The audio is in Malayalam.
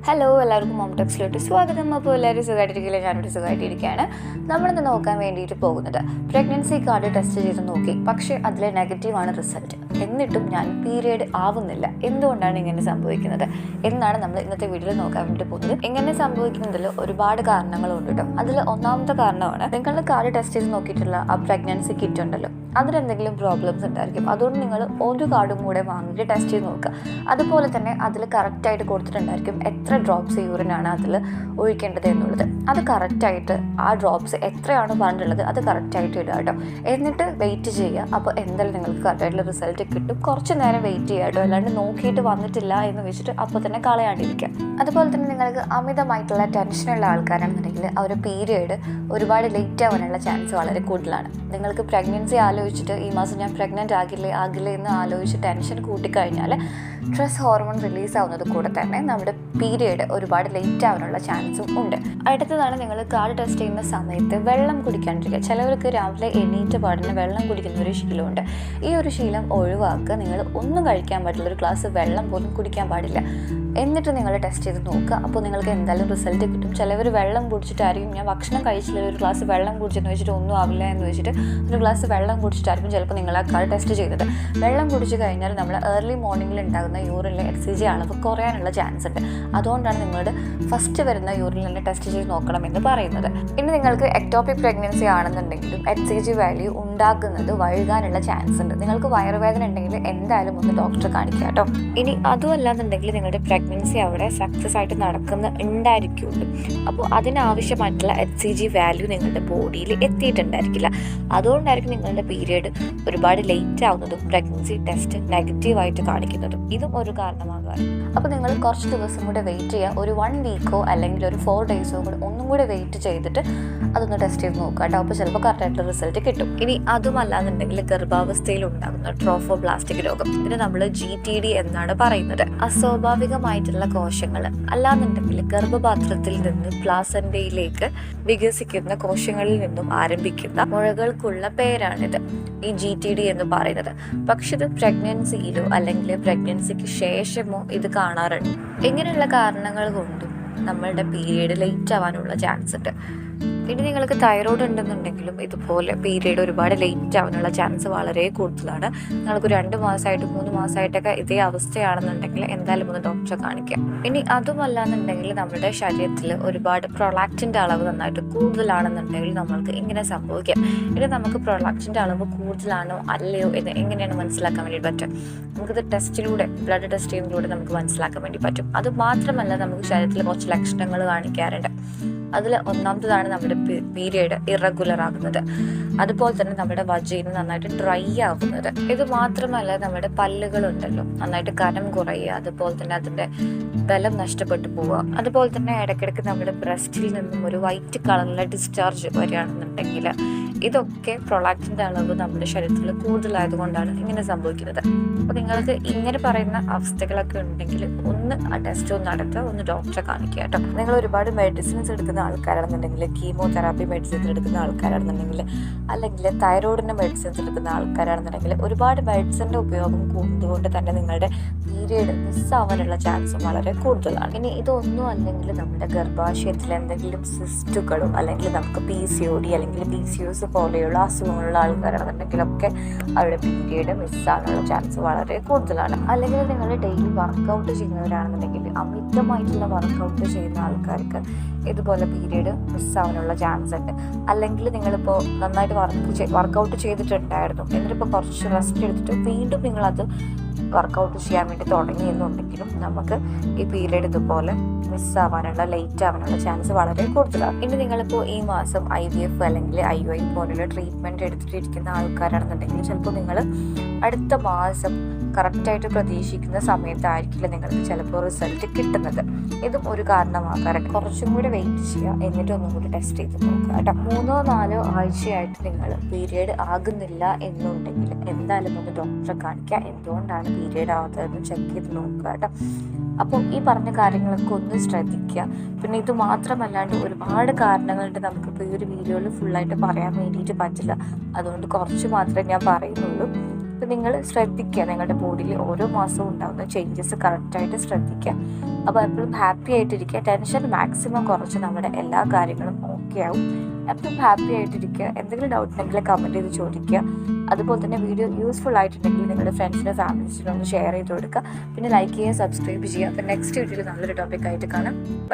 ഹലോ, എല്ലാവർക്കും മോം ടെക്സിലോട്ട് സ്വാഗതം. അപ്പോൾ എല്ലാവരും സുഖമായിട്ടിരിക്കില്ല, ഞാനൊരു സുഖമായിട്ടിരിക്കുകയാണ്. നമ്മളിന്ന് നോക്കാൻ വേണ്ടിയിട്ട് പോകുന്നത് പ്രഗ്നൻസി കാർഡ് ടെസ്റ്റ് ചെയ്ത് നോക്കി, പക്ഷേ അതിൽ നെഗറ്റീവാണ് റിസൾട്ട്. എന്നിട്ടും ഞാൻ പീരിയഡ് ആവുന്നില്ല. എന്തുകൊണ്ടാണ് ഇങ്ങനെ സംഭവിക്കുന്നത് എന്നാണ് നമ്മൾ ഇന്നത്തെ വീഡിയോയിൽ നോക്കാൻ വേണ്ടി പോകുന്നത്. ഇങ്ങനെ സംഭവിക്കുന്നതിൽ ഒരുപാട് കാരണങ്ങളുണ്ട് കേട്ടോ. അതിൽ ഒന്നാമത്തെ കാരണമാണ് നിങ്ങളുടെ കാർഡ് ടെസ്റ്റ് ചെയ്ത് നോക്കിയിട്ടുള്ള ആ പ്രഗ്നൻസി കിറ്റ് ഉണ്ടല്ലോ, അതിലെന്തെങ്കിലും പ്രോബ്ലംസ് ഉണ്ടായിരിക്കും. അതുകൊണ്ട് നിങ്ങൾ ഒരു കാർഡും കൂടെ വാങ്ങിയിട്ട് ടെസ്റ്റ് ചെയ്ത് നോക്കുക. അതുപോലെ തന്നെ അതിൽ കറക്റ്റായിട്ട് കൊടുത്തിട്ടുണ്ടായിരിക്കും എത്ര ഡ്രോപ്സ് യൂറിനാണ് അതിൽ ഒഴിക്കേണ്ടത് എന്നുള്ളത്. അത് കറക്റ്റായിട്ട് ആ ഡ്രോപ്സ് എത്രയാണ് പറഞ്ഞിട്ടുള്ളത് അത് കറക്റ്റായിട്ട് ഇടുക കേട്ടോ. എന്നിട്ട് വെയിറ്റ് ചെയ്യുക. അപ്പോൾ എന്തായാലും നിങ്ങൾക്ക് കറക്റ്റായിട്ടുള്ള റിസൾട്ട് കിട്ടും. കുറച്ച് നേരം വെയിറ്റ് ചെയ്യുക കേട്ടോ. അല്ലാണ്ട് നോക്കിയിട്ട് വന്നിട്ടില്ല എന്ന് വെച്ചിട്ട് അപ്പോൾ തന്നെ കളയാണ്ടിരിക്കുക. അതുപോലെ തന്നെ നിങ്ങൾക്ക് അമിതമായിട്ടുള്ള ടെൻഷനുള്ള ആൾക്കാരാണെന്നുണ്ടെങ്കിൽ ആ ഒരു പീരിയഡ് ഒരുപാട് ലേറ്റ് ആവാനുള്ള ചാൻസ് വളരെ കൂടുതലാണ്. നിങ്ങൾക്ക് പ്രഗ്നൻസി ആലോചിച്ചിട്ട് ഈ മാസം ഞാൻ പ്രഗ്നൻ്റ് ആകില്ലേ എന്ന് ആലോചിച്ച് ടെൻഷൻ കൂട്ടിക്കഴിഞ്ഞാൽ സ്ട്രെസ് ഹോർമോൺ റിലീസ് ആവുന്നത് കൂടെ തന്നെ നമ്മുടെ പീരിയഡ് ഒരുപാട് ലേറ്റ് ആവാനുള്ള ചാൻസും ഉണ്ട്. അടുത്തതാണ് നിങ്ങൾ കാർഡ് ടെസ്റ്റ് ചെയ്യുന്ന സമയത്ത് വെള്ളം കുടിക്കാണ്ടിരിക്കുക. ചിലവർക്ക് രാവിലെ എണീറ്റ പാടിന് വെള്ളം കുടിക്കുന്ന ഒരു ശീലമുണ്ട്. ഈ ഒരു ശീലം ഒഴിവാക്കുക. നിങ്ങൾ ഒന്നും കഴിക്കാൻ പറ്റില്ല, ഒരു ഗ്ലാസ് വെള്ളം പോലും കുടിക്കാൻ പാടില്ല. എന്നിട്ട് നിങ്ങൾ ടെസ്റ്റ് ചെയ്ത് നോക്കുക. അപ്പോൾ നിങ്ങൾക്ക് എന്തായാലും റിസൾട്ട് കിട്ടും. ചിലവർ വെള്ളം കുടിച്ചിട്ടായിരിക്കും, ഞാൻ ഭക്ഷണം കഴിച്ചില്ല ഒരു ഗ്ലാസ് വെള്ളം കുടിച്ചെന്ന് വെച്ചിട്ട് ഒന്നും ആവില്ല എന്ന് വെച്ചിട്ട് ഒരു ഗ്ലാസ് വെള്ളം കുടിച്ചിട്ടായിരിക്കും ചിലപ്പോൾ നിങ്ങൾ ആ കാർഡ് ടെസ്റ്റ് ചെയ്തത്. വെള്ളം കുടിച്ച് കഴിഞ്ഞാൽ നമ്മൾ ഏർലി മോർണിംഗിൽ ഉണ്ടാകുന്ന യൂറിനിലെ HCG അളവ് കുറയാനുള്ള ചാൻസ് ഉണ്ട്. അതുകൊണ്ടാണ് നിങ്ങളുടെ ഫസ്റ്റ് വരുന്ന യൂറിനിൽ തന്നെ ടെസ്റ്റ് ചെയ്ത് നോക്കണമെന്ന് പറയുന്നത്. ഇനി നിങ്ങൾക്ക് എക്ടോപിക് പ്രഗ്നൻസി ആണെന്നുണ്ടെങ്കിലും HCG വാല്യൂ ഉണ്ടാക്കുന്നത് വഴുകാനുള്ള ചാൻസ് ഉണ്ട്. നിങ്ങൾക്ക് വയറുവേദന ഉണ്ടെങ്കിൽ എന്തായാലും ഒന്ന് ഡോക്ടറെ കാണിക്കുക കേട്ടോ. ഇനി അതുമല്ലാന്നുണ്ടെങ്കിൽ നിങ്ങളുടെ പ്രഗ്നൻസി അവിടെ സക്സസ് ആയിട്ട് ഉണ്ടായിരിക്കുള്ളൂ. അപ്പോൾ അതിനാവശ്യമായിട്ടുള്ള HCG വാല്യൂ നിങ്ങളുടെ ബോഡിയിൽ എത്തിയിട്ടുണ്ടായിരിക്കില്ല. അതുകൊണ്ടായിരിക്കും നിങ്ങളുടെ പീരിയഡ് ഒരുപാട് ലേറ്റ് ആവുന്നതും പ്രഗ്നൻസി ടെസ്റ്റ് നെഗറ്റീവായിട്ട് കാണിക്കുന്നതും. ഇതും ഒരു കാരണമാകാം. അപ്പോൾ നിങ്ങൾ കുറച്ച് ദിവസം കൂടെ വെയിറ്റ് ചെയ്യുക. ഒരു 1 വീക്കോ അല്ലെങ്കിൽ ഒരു 4 ഡേയ്സോ കൂടെ ഒന്നും കൂടെ വെയിറ്റ് ചെയ്തിട്ട് അതൊന്ന് ടെസ്റ്റ് ചെയ്ത് നോക്കുക കേട്ടോ. അപ്പോൾ ചിലപ്പോൾ കറക്റ്റായിട്ടുള്ള റിസൾട്ട് കിട്ടും. ഇനി അതുമല്ലാന്നുണ്ടെങ്കിൽ ഗർഭാവസ്ഥയിൽ ഉണ്ടാകുന്ന ട്രോഫോബ്ലാസ്റ്റിക് രോഗം, ഇതിന് നമ്മൾ GTD എന്നാണ് പറയുന്നത്. അസ്വാഭാവികമായിട്ടുള്ള കോശങ്ങൾ അല്ലാന്നുണ്ടെങ്കിൽ ഗർഭപാത്രത്തിൽ നിന്ന് പ്ലാസന്റയിലേക്ക് വികസിക്കുന്ന കോശങ്ങളിൽ നിന്നും ആരംഭിക്കുന്ന മുഴകൾക്കുള്ള പേരാണിത്, ഈ GTD എന്ന് പറയുന്നത്. പക്ഷെ ഇത് പ്രഗ്നൻസിയിലോ അല്ലെങ്കിൽ പ്രഗ്നൻസിക്ക് ശേഷമോ ഇത് കാണാറുണ്ട്. ഇങ്ങനെയുള്ള കാരണങ്ങൾ കൊണ്ടും നമ്മളുടെ പീരിയഡ് ലേറ്റ് ആവാനുള്ള ചാൻസ് ഉണ്ട്. ഇനി നിങ്ങൾക്ക് തൈറോയ്ഡ് ഉണ്ടെന്നുണ്ടെങ്കിലും ഇതുപോലെ പീരിയഡ് ഒരുപാട് ലേറ്റ് ആവാനുള്ള ചാൻസ് വളരെ കൂടുതലാണ്. നിങ്ങൾക്ക് 2 മാസമായിട്ട് 3 മാസമായിട്ടൊക്കെ ഇതേ അവസ്ഥയാണെന്നുണ്ടെങ്കിൽ എന്തായാലും ഒന്ന് ഡോക്ടറെ കാണിക്കാം. ഇനി അതുമല്ലാന്നുണ്ടെങ്കിൽ നമ്മുടെ ശരീരത്തിൽ ഒരുപാട് പ്രൊലാക്റ്റിൻ്റെ അളവ് നന്നായിട്ട് കൂടുതലാണെന്നുണ്ടെങ്കിൽ നമ്മൾക്ക് ഇങ്ങനെ സംഭവിക്കാം. ഇനി നമുക്ക് പ്രൊലാക്റ്റിൻ്റെ അളവ് കൂടുതലാണോ അല്ലയോ എന്ന് എങ്ങനെയാണ് മനസ്സിലാക്കാൻ വേണ്ടി പറ്റും? നമുക്കിത് ടെസ്റ്റിലൂടെ, ബ്ലഡ് ടെസ്റ്റ് ചെയ്യുന്നതിലൂടെ നമുക്ക് മനസ്സിലാക്കാൻ വേണ്ടി പറ്റും. അത് മാത്രമല്ല നമുക്ക് ശരീരത്തിൽ കുറച്ച് ലക്ഷണങ്ങൾ കാണിക്കാറുണ്ട്. അതിൽ ഒന്നാമത്തേതാണ് നമ്മുടെ പീരിയഡ് ഇറഗുലർ ആകുന്നത്. അതുപോലെ തന്നെ നമ്മുടെ വജൈന നന്നായിട്ട് ഡ്രൈ ആകുന്നത്. ഇത് മാത്രമല്ല നമ്മുടെ പല്ലുകളുണ്ടല്ലോ നന്നായിട്ട് കനം കുറയുക, അതുപോലെ തന്നെ അതിൻ്റെ ബലം നഷ്ടപ്പെട്ടു പോവുക. അതുപോലെ തന്നെ ഇടയ്ക്കിടയ്ക്ക് നമ്മുടെ ബ്രസ്റ്റിൽ നിന്നും ഒരു വൈറ്റ് കളറിലെ ഡിസ്ചാർജ് വരികയാണെന്നുണ്ടെങ്കിൽ ഇതൊക്കെ പ്രൊലാക്റ്റിൻ്റെ അളവ് നമ്മുടെ ശരീരത്തിൽ കൂടുതലായതുകൊണ്ടാണ് ഇങ്ങനെ സംഭവിക്കുന്നത്. അപ്പോൾ നിങ്ങൾക്ക് ഇങ്ങനെ പറയുന്ന അവസ്ഥകളൊക്കെ ഉണ്ടെങ്കിൽ ഒന്ന് ആ ടെസ്റ്റ് ഒന്ന് നടത്തുക, ഒന്ന് ഡോക്ടറെ കാണിക്കുക കേട്ടോ. നിങ്ങൾ ഒരുപാട് മെഡിസിൻസ് എടുക്കുന്ന ആൾക്കാരാണെന്നുണ്ടെങ്കിൽ, കീമോതെറാപ്പി മെഡിസിൻസ് എടുക്കുന്ന ആൾക്കാരാണെന്നുണ്ടെങ്കിൽ, അല്ലെങ്കിൽ തൈറോയിഡിൻ്റെ മെഡിസിൻസ് എടുക്കുന്ന ആൾക്കാരാണെന്നുണ്ടെങ്കിൽ, ഒരുപാട് മെഡിസിൻ്റെ ഉപയോഗം കൂടുന്നതുകൊണ്ട് തന്നെ നിങ്ങളുടെ പീരിയഡ് മിസ്സാവാനുള്ള ചാൻസ് വളരെ കൂടുതലാണ്. ഇനി ഇതൊന്നും അല്ലെങ്കിൽ നമ്മുടെ ഗർഭാശയത്തിൽ എന്തെങ്കിലും സിസ്റ്റുകളോ അല്ലെങ്കിൽ നമുക്ക് PCOD അല്ലെങ്കിൽ PCOS പോലെയുള്ള അസുഖങ്ങളുള്ള ആൾക്കാരാണെന്നുണ്ടെങ്കിലൊക്കെ അവരുടെ പീരിയഡ് മിസ്സാകാനുള്ള ചാൻസ് വളരെ കൂടുതലാണ്. അല്ലെങ്കിൽ നിങ്ങൾ ഡെയിലി വർക്കൗട്ട് ചെയ്യുന്നവരാണെന്നുണ്ടെങ്കിൽ, അമിതമായിട്ടുള്ള വർക്കൗട്ട് ചെയ്യുന്ന ആൾക്കാർക്ക് ഇതുപോലെ പീരിയഡ് മിസ്സാവാനുള്ള ചാൻസ് ഉണ്ട്. അല്ലെങ്കിൽ നിങ്ങളിപ്പോൾ നന്നായിട്ട് വർക്കൗട്ട് ചെയ്തിട്ടുണ്ടായിരുന്നു, എന്നിട്ടിപ്പോൾ കുറച്ച് റെസ്റ്റ് എടുത്തിട്ട് വീണ്ടും നിങ്ങളത് വർക്കൗട്ട് ചെയ്യാൻ വേണ്ടി തുടങ്ങി എന്നുണ്ടെങ്കിലും നമുക്ക് ഈ പീരിയഡ് ഇതുപോലെ മിസ്സാവാനുള്ള, ലേറ്റ് ആവാനുള്ള ചാൻസ് വളരെ കൂടുതലാണ്. ഇനി നിങ്ങളിപ്പോൾ ഈ മാസം IVF അല്ലെങ്കിൽ IUI പോലുള്ള ട്രീറ്റ്മെൻറ്റ് എടുത്തിട്ടിരിക്കുന്ന ആൾക്കാരാണെന്നുണ്ടെങ്കിൽ ചിലപ്പോൾ നിങ്ങൾ അടുത്ത മാസം കറക്റ്റായിട്ട് പ്രതീക്ഷിക്കുന്ന സമയത്തായിരിക്കില്ല നിങ്ങൾക്ക് ചിലപ്പോൾ റിസൾട്ട് കിട്ടുന്നത്. ഇതും ഒരു കാരണമാകാറുണ്ട്. കുറച്ചും കൂടി വെയിറ്റ് ചെയ്യുക, എന്നിട്ട് ഒന്നും കൂടി ടെസ്റ്റ് ചെയ്ത് നോക്കുക കേട്ടോ. 3-4 ആഴ്ചയായിട്ട് നിങ്ങൾ പീരിയഡ് ആകുന്നില്ല എന്നുണ്ടെങ്കിൽ എന്തായാലും ഒന്ന് ഡോക്ടറെ കാണിക്കുക. എന്തുകൊണ്ടാണ് പീരിയഡ് ആവാത്തതെന്ന് ചെക്ക് ചെയ്ത് നോക്കുക കേട്ടോ. അപ്പോൾ ഈ പറഞ്ഞ കാര്യങ്ങളൊക്കെ ഒന്ന് ശ്രദ്ധിക്കുക. പിന്നെ ഇത് മാത്രമല്ലാണ്ട് ഒരുപാട് കാരണങ്ങളുണ്ട്. നമുക്കിപ്പോൾ ഈ ഒരു വീഡിയോയിൽ ഫുള്ളായിട്ട് പറയാൻ വേണ്ടിയിട്ട് പറ്റില്ല, അതുകൊണ്ട് കുറച്ച് മാത്രമേ ഞാൻ പറയുന്നുള്ളൂ. അപ്പോൾ നിങ്ങൾ ശ്രദ്ധിക്കുക, നിങ്ങളുടെ ബോഡിയിൽ ഓരോ മാസവും ഉണ്ടാകുന്ന ചേഞ്ചസ് കറക്റ്റായിട്ട് ശ്രദ്ധിക്കുക. അപ്പോൾ എപ്പോഴും ഹാപ്പി ആയിട്ടിരിക്കുക, ടെൻഷൻ മാക്സിമം കുറച്ച് നമ്മുടെ എല്ലാ കാര്യങ്ങളും ഓക്കെ ആവും. എപ്പോഴും ഹാപ്പി ആയിട്ടിരിക്കുക. എന്തെങ്കിലും ഡൗട്ട് ഉണ്ടെങ്കിൽ കമൻറ്റ് ചെയ്ത് ചോദിക്കുക. അതുപോലെ തന്നെ വീഡിയോ യൂസ്ഫുൾ ആയിട്ടുണ്ടെങ്കിൽ നിങ്ങളുടെ ഫ്രണ്ട്സിനും ഫാമിലീസിനും ഒന്ന് ഷെയർ ചെയ്ത് കൊടുക്കുക. പിന്നെ ലൈക്ക് ചെയ്യുക, സബ്സ്ക്രൈബ് ചെയ്യുക. അപ്പോൾ നെക്സ്റ്റ് വീഡിയോയിൽ നല്ലൊരു ടോപ്പിക്കായിട്ട് കാണാം.